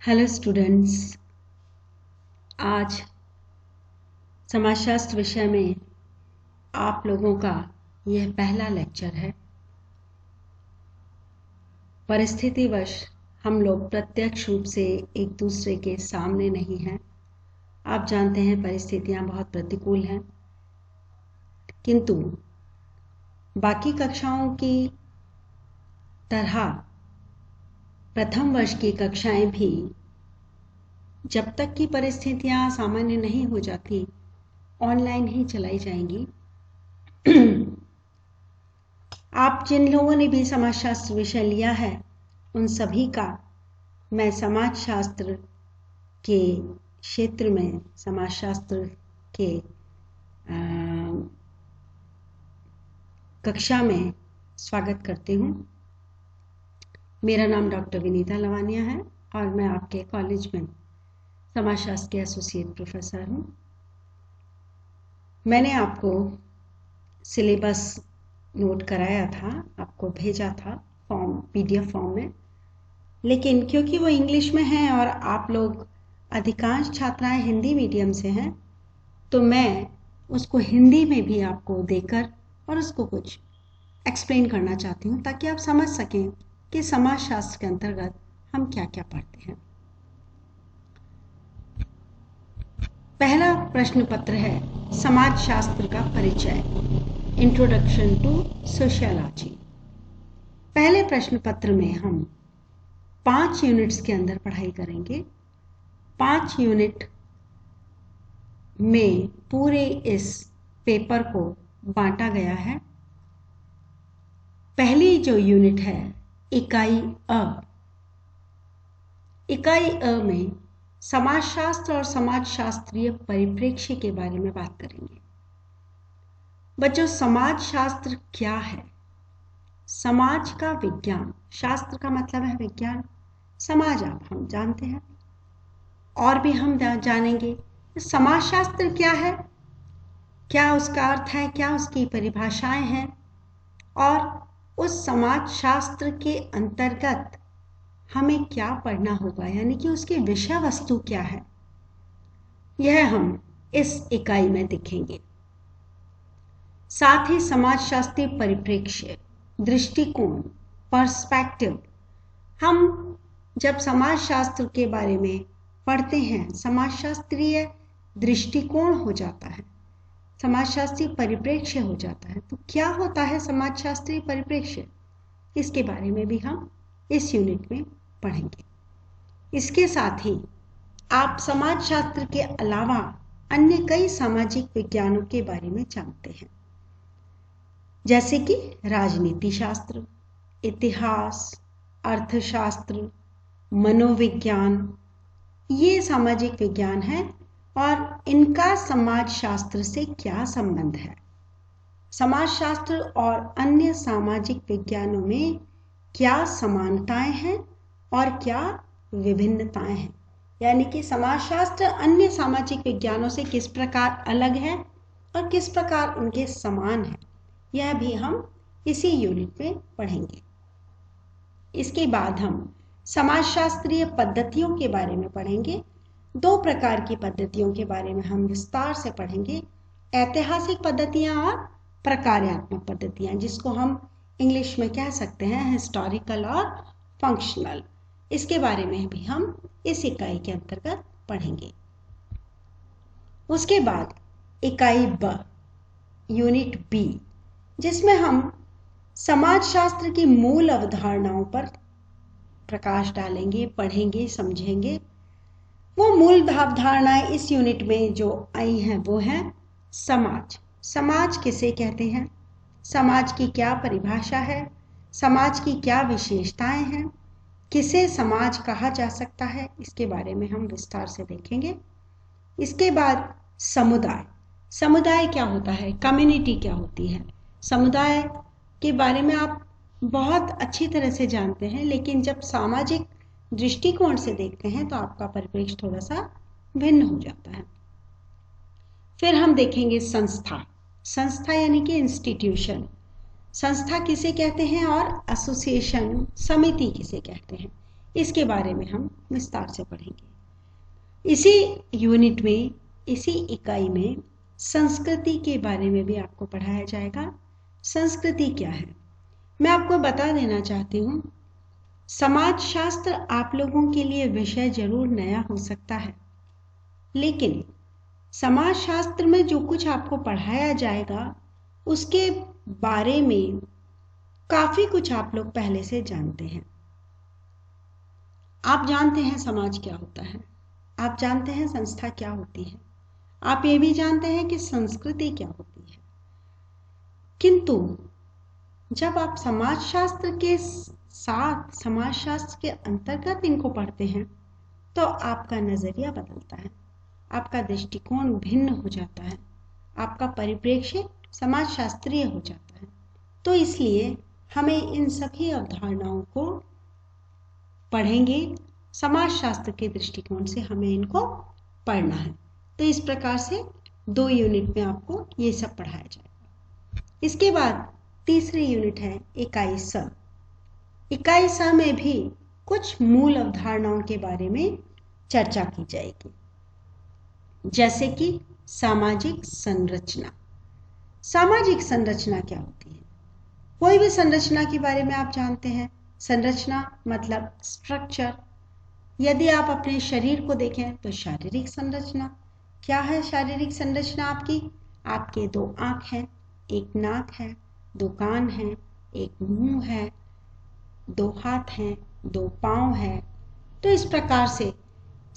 Hello students, आज समाजशास्त्र विषय में आप लोगों का यह पहला लेक्चर है। परिस्थितिवश हम लोग प्रत्यक्ष रूप से एक दूसरे के सामने नहीं हैं। आप जानते हैं परिस्थितियां बहुत प्रतिकूल हैं, किंतु बाकी कक्षाओं की तरह प्रथम वर्ष की कक्षाएं भी जब तक कि परिस्थितियां सामान्य नहीं हो जाती ऑनलाइन ही चलाई जाएंगी। आप जिन लोगों ने भी समाजशास्त्र विषय लिया है उन सभी का मैं समाजशास्त्र के क्षेत्र में समाजशास्त्र के कक्षा में स्वागत करती हूँ। मेरा नाम डॉक्टर विनीता लवानिया है और मैं आपके कॉलेज में समाजशास्त्र के एसोसिएट प्रोफेसर हूँ। मैंने आपको सिलेबस नोट कराया था, आपको भेजा था फॉर्म, पीडीएफ फॉर्म में, लेकिन क्योंकि वो इंग्लिश में है और आप लोग अधिकांश छात्राएं हिंदी मीडियम से हैं, तो मैं उसको हिंदी में भी आपको देकर और उसको कुछ एक्सप्लेन करना चाहती हूँ ताकि आप समझ सकें कि समाजशास्त्र के अंतर्गत हम क्या क्या पढ़ते हैं। पहला प्रश्न पत्र है समाजशास्त्र का परिचय, इंट्रोडक्शन टू सोशियोलॉजी। पहले प्रश्न पत्र में हम 5 यूनिट्स के अंदर पढ़ाई करेंगे। 5 यूनिट में पूरे इस पेपर को बांटा गया है। पहली जो यूनिट है इकाई अ। इकाई अ में समाजशास्त्र और समाजशास्त्रीय परिप्रेक्ष्य के बारे में बात करेंगे। बच्चों, समाजशास्त्र क्या है? समाज का विज्ञान, शास्त्र का मतलब है विज्ञान, समाज आप हम जानते हैं और भी हम जानेंगे। समाजशास्त्र क्या है, क्या उसका अर्थ है, क्या उसकी परिभाषाएं हैं और उस समाजशास्त्र के अंतर्गत हमें क्या पढ़ना होगा, यानी कि उसकी विषय वस्तु क्या है, यह हम इस इकाई में देखेंगे। साथ ही समाजशास्त्रीय परिप्रेक्ष्य, दृष्टिकोण, पर्सपेक्टिव। हम जब समाजशास्त्र के बारे में पढ़ते हैं, समाजशास्त्रीय दृष्टिकोण हो जाता है, समाजशास्त्रीय परिप्रेक्ष्य हो जाता है। तो क्या होता है समाजशास्त्रीय परिप्रेक्ष्य, इसके बारे में भी हम इस यूनिट में पढ़ेंगे। इसके साथ ही आप समाजशास्त्र के अलावा अन्य कई सामाजिक विज्ञानों के बारे में जानते हैं, जैसे कि राजनीति शास्त्र, इतिहास, अर्थशास्त्र, मनोविज्ञान। ये सामाजिक विज्ञान है और इनका समाजशास्त्र से क्या संबंध है। समाजशास्त्र और अन्य सामाजिक विज्ञानों में क्या समानताएं हैं और क्या विभिन्नताएं हैं, यानी कि समाजशास्त्र अन्य सामाजिक विज्ञानों से किस प्रकार अलग है और किस प्रकार उनके समान है, यह भी हम इसी यूनिट में पढ़ेंगे। इसके बाद हम समाजशास्त्रीय पद्धतियों के बारे में पढ़ेंगे। 2 प्रकार की पद्धतियों के बारे में हम विस्तार से पढ़ेंगे, ऐतिहासिक पद्धतियां और प्रकार्यात्मक पद्धतियां, जिसको हम इंग्लिश में कह सकते हैं हिस्टोरिकल और फंक्शनल। इसके बारे में भी हम इस इकाई के अंतर्गत पढ़ेंगे। उसके बाद इकाई ब, यूनिट बी, जिसमें हम समाजशास्त्र की मूल अवधारणाओं पर प्रकाश डालेंगे, पढ़ेंगे, समझेंगे। वो मूल अवधारणाएं इस यूनिट में जो आई हैं वो हैं समाज। समाज किसे कहते हैं, समाज की क्या परिभाषा है, समाज की क्या विशेषताएं हैं, किसे समाज कहा जा सकता है, इसके बारे में हम विस्तार से देखेंगे। इसके बाद समुदाय। समुदाय क्या होता है, कम्युनिटी क्या होती है। समुदाय के बारे में आप बहुत अच्छी तरह से जानते हैं, लेकिन जब सामाजिक दृष्टिकोण से देखते हैं तो आपका परिप्रेक्ष्य थोड़ा सा भिन्न हो जाता है। फिर हम देखेंगे संस्था। संस्था यानी कि इंस्टीट्यूशन। संस्था किसे कहते हैं और एसोसिएशन, समिति किसे कहते हैं, इसके बारे में हम विस्तार से पढ़ेंगे। इसी यूनिट में, इसी इकाई में संस्कृति के बारे में भी आपको पढ़ाया जाएगा। संस्कृति क्या है, मैं आपको बता देना चाहती हूँ। समाजशास्त्र आप लोगों के लिए विषय जरूर नया हो सकता है, लेकिन समाजशास्त्र में जो कुछ आपको पढ़ाया जाएगा उसके बारे में काफी कुछ आप लोग पहले से जानते हैं। आप जानते हैं समाज क्या होता है, आप जानते हैं संस्था क्या होती है, आप ये भी जानते हैं कि संस्कृति क्या होती है। किंतु जब आप समाजशास्त्र के साथ, समाजशास्त्र के अंतर्गत इनको पढ़ते हैं तो आपका नजरिया बदलता है, आपका दृष्टिकोण भिन्न हो जाता है, आपका परिप्रेक्ष्य समाजशास्त्रीय हो जाता है। तो इसलिए हमें इन सभी अवधारणाओं को पढ़ेंगे, समाजशास्त्र के दृष्टिकोण से हमें इनको पढ़ना है। तो इस प्रकार से 2 यूनिट में आपको ये सब पढ़ाया जाएगा। इसके बाद तीसरी यूनिट है इकाई स। इकाई स में भी कुछ मूल अवधारणाओं के बारे में चर्चा की जाएगी, जैसे कि सामाजिक संरचना। सामाजिक संरचना क्या होती है? कोई भी संरचना के बारे में आप जानते हैं। संरचना मतलब स्ट्रक्चर। यदि आप अपने शरीर को देखें तो शारीरिक संरचना क्या है? शारीरिक संरचना आपकी, आपके 2 आंख हैं, 1 नाक है, 2 कान हैं, 1 मुंह है, 2 हाथ हैं, 2 पांव हैं। तो इस प्रकार से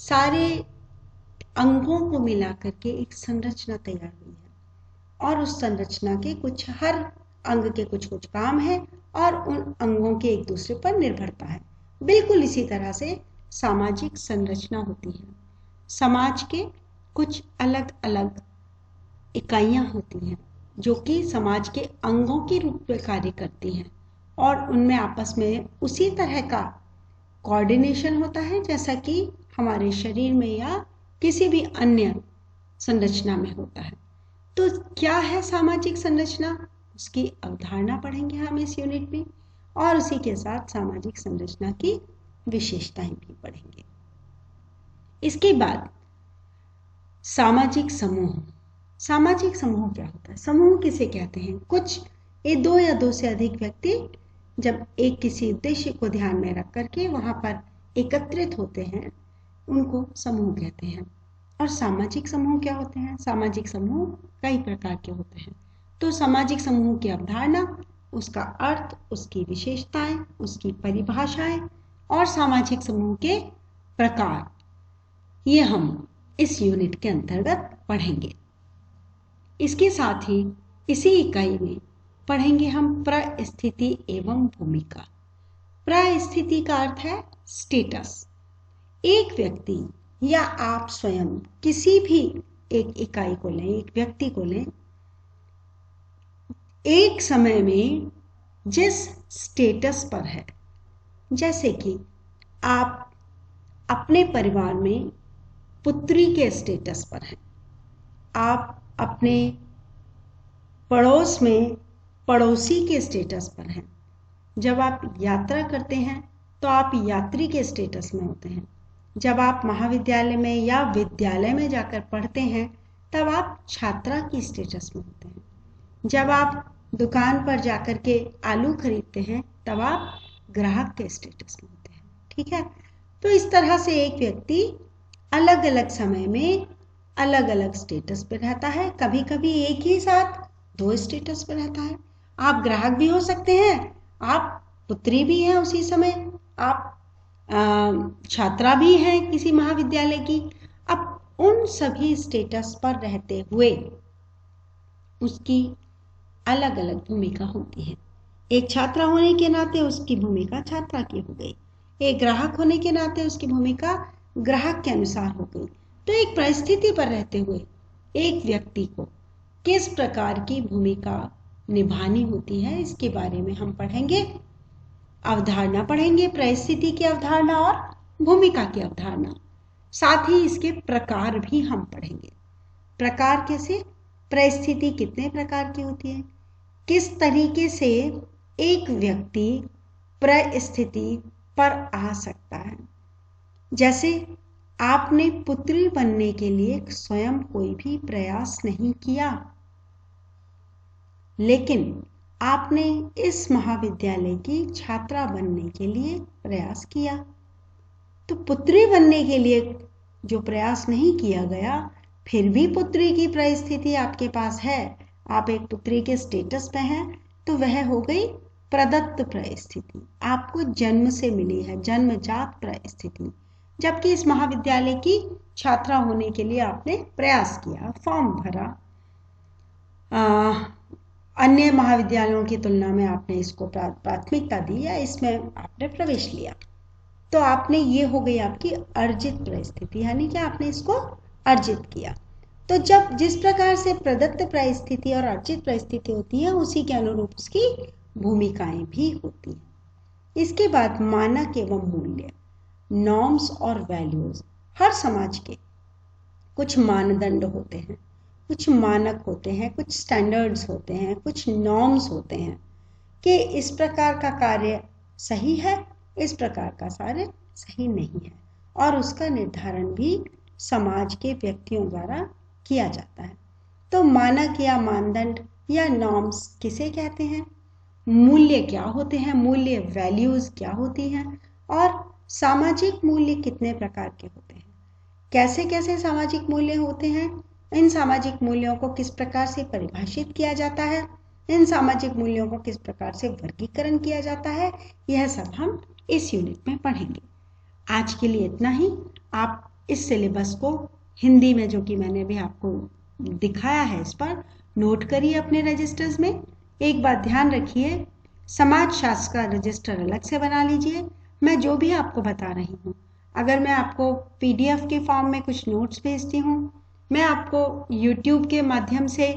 सारे अंगों को मिलाकर के एक संरचना तैयार हुई है, और उस संरचना के कुछ, हर अंग के कुछ कुछ काम है और उन अंगों के एक दूसरे पर निर्भरता है। बिल्कुल इसी तरह से सामाजिक संरचना होती है। समाज के कुछ अलग अलग इकाइयां होती हैं जो कि समाज के अंगों के रूप में कार्य करती हैं, और उनमें आपस में उसी तरह का कोऑर्डिनेशन होता है जैसा कि हमारे शरीर में या किसी भी अन्य संरचना में होता है। तो क्या है सामाजिक संरचना, उसकी अवधारणा पढ़ेंगे हम इस यूनिट में, और उसी के साथ सामाजिक संरचना की विशेषताएं भी पढ़ेंगे। इसके बाद सामाजिक समूह। सामाजिक समूह क्या होता है? समूह किसे कहते हैं? कुछ 2 या 2 से अधिक व्यक्ति जब एक किसी उद्देश्य को ध्यान में रख करके वहां पर एकत्रित होते हैं, उनको समूह कहते हैं। और सामाजिक समूह क्या होते हैं? सामाजिक समूह कई प्रकार के होते हैं। तो सामाजिक समूह की अवधारणा, उसका अर्थ, उसकी विशेषताएं, उसकी परिभाषाएं और सामाजिक समूह के प्रकार, ये हम इस यूनिट के अंतर्गत पढ़ेंगे। इसके साथ ही इसी इकाई में पढ़ेंगे हम परिस्थिति एवं भूमिका। परिस्थिति का अर्थ है स्टेटस। एक व्यक्ति या आप स्वयं किसी भी एक इकाई को लें, एक व्यक्ति को लें, एक समय में जिस स्टेटस पर है, जैसे कि आप अपने परिवार में पुत्री के स्टेटस पर हैं, आप अपने पड़ोस में पड़ोसी के स्टेटस पर हैं, जब आप यात्रा करते हैं तो आप यात्री के स्टेटस में होते हैं, जब आप महाविद्यालय में या विद्यालय में जाकर पढ़ते हैं तब आप छात्रा की स्टेटस में होते हैं, जब आप दुकान पर जाकर के आलू खरीदते हैं तब आप ग्राहक के स्टेटस में होते हैं। ठीक है? तो इस तरह से एक व्यक्ति अलग अलग समय में अलग अलग स्टेटस पर रहता है। कभी कभी एक ही साथ 2 स्टेटस पर रहता है। आप ग्राहक भी हो सकते हैं, आप पुत्री भी हैं उसी समय, आप छात्रा भी हैं किसी महाविद्यालय की। अब उन सभी स्टेटस पर रहते हुए उसकी अलग अलग भूमिका होती है। एक छात्रा होने के नाते उसकी भूमिका छात्रा की हो गई, एक ग्राहक होने के नाते उसकी भूमिका ग्राहक के अनुसार हो गई। तो एक परिस्थिति पर रहते हुए एक व्यक्ति को किस प्रकार की भूमिका निभानी होती है, इसके बारे में हम पढ़ेंगे। अवधारणा पढ़ेंगे, परिस्थिति की अवधारणा और भूमिका की अवधारणा। साथ ही इसके प्रकार भी हम पढ़ेंगे। प्रकार कैसे? परिस्थिति कितने प्रकार की होती है, किस तरीके से एक व्यक्ति परिस्थिति पर आ सकता है। जैसे आपने पुत्री बनने के लिए स्वयं कोई भी प्रयास नहीं किया, लेकिन आपने इस महाविद्यालय की छात्रा बनने के लिए प्रयास किया। तो पुत्री बनने के लिए जो प्रयास नहीं किया गया, फिर भी पुत्री की परिस्थिति आपके पास है, आप एक पुत्री के स्टेटस पे हैं, तो वह हो गई प्रदत्त परिस्थिति, आपको जन्म से मिली है, जन्मजात परिस्थिति। जबकि इस महाविद्यालय की छात्रा होने के लिए आपने प्रयास किया, फॉर्म भरा, अन्य महाविद्यालयों की तुलना में आपने इसको प्राथमिकता दी या इसमें आपने प्रवेश लिया, तो आपने ये हो गई आपकी अर्जित परिस्थिति, यानी कि आपने इसको अर्जित किया। तो जब जिस प्रकार से प्रदत्त परिस्थिति और अर्जित परिस्थिति होती है, उसी के अनुरूप उसकी भूमिकाएं भी होती हैं। इसके बाद मानक एवं मूल्य, नॉर्म्स और वैल्यूज। हर समाज के कुछ मानदंड होते हैं, कुछ मानक होते हैं, कुछ स्टैंडर्ड्स होते हैं, कुछ नॉर्म्स होते हैं कि इस प्रकार का कार्य सही है, इस प्रकार का कार्य सही नहीं है, और उसका निर्धारण भी समाज के व्यक्तियों द्वारा किया जाता है। तो मानक या मानदंड या नॉर्म्स किसे कहते हैं, मूल्य क्या होते हैं, मूल्य वैल्यूज क्या होती हैं, और सामाजिक मूल्य कितने प्रकार के होते हैं, कैसे कैसे सामाजिक मूल्य होते हैं, इन सामाजिक मूल्यों को किस प्रकार से परिभाषित किया जाता है, इन सामाजिक मूल्यों को किस प्रकार से वर्गीकरण किया जाता है, यह सब हम इस यूनिट में पढ़ेंगे। आज के लिए इतना ही। आप इस सिलेबस को हिंदी में, जो कि मैंने भी आपको दिखाया है, इस पर नोट करिए अपने रजिस्टर्स में। एक बात ध्यान रखिए, समाज शास्त्र का रजिस्टर अलग से बना लीजिए। मैं जो भी आपको बता रही हूँ, अगर मैं आपको PDF के फॉर्म में कुछ नोट्स भेजती हूँ, मैं आपको YouTube के माध्यम से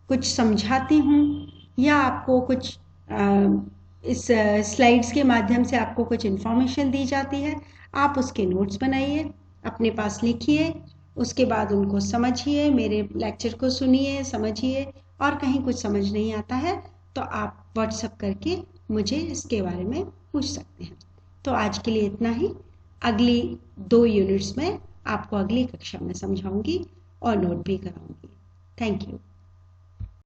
कुछ समझाती हूँ, या आपको कुछ इस स्लाइड्स के माध्यम से आपको कुछ इन्फॉर्मेशन दी जाती है, आप उसके नोट्स बनाइए, अपने पास लिखिए, उसके बाद उनको समझिए, मेरे लेक्चर को सुनिए, समझिए, और कहीं कुछ समझ नहीं आता है तो आप व्हाट्सएप करके मुझे इसके बारे में पूछ सकते हैं। तो आज के लिए इतना ही। अगली 2 यूनिट्स में आपको अगली कक्षा में समझाऊंगी और नोट भी कराऊंगी। Thank you.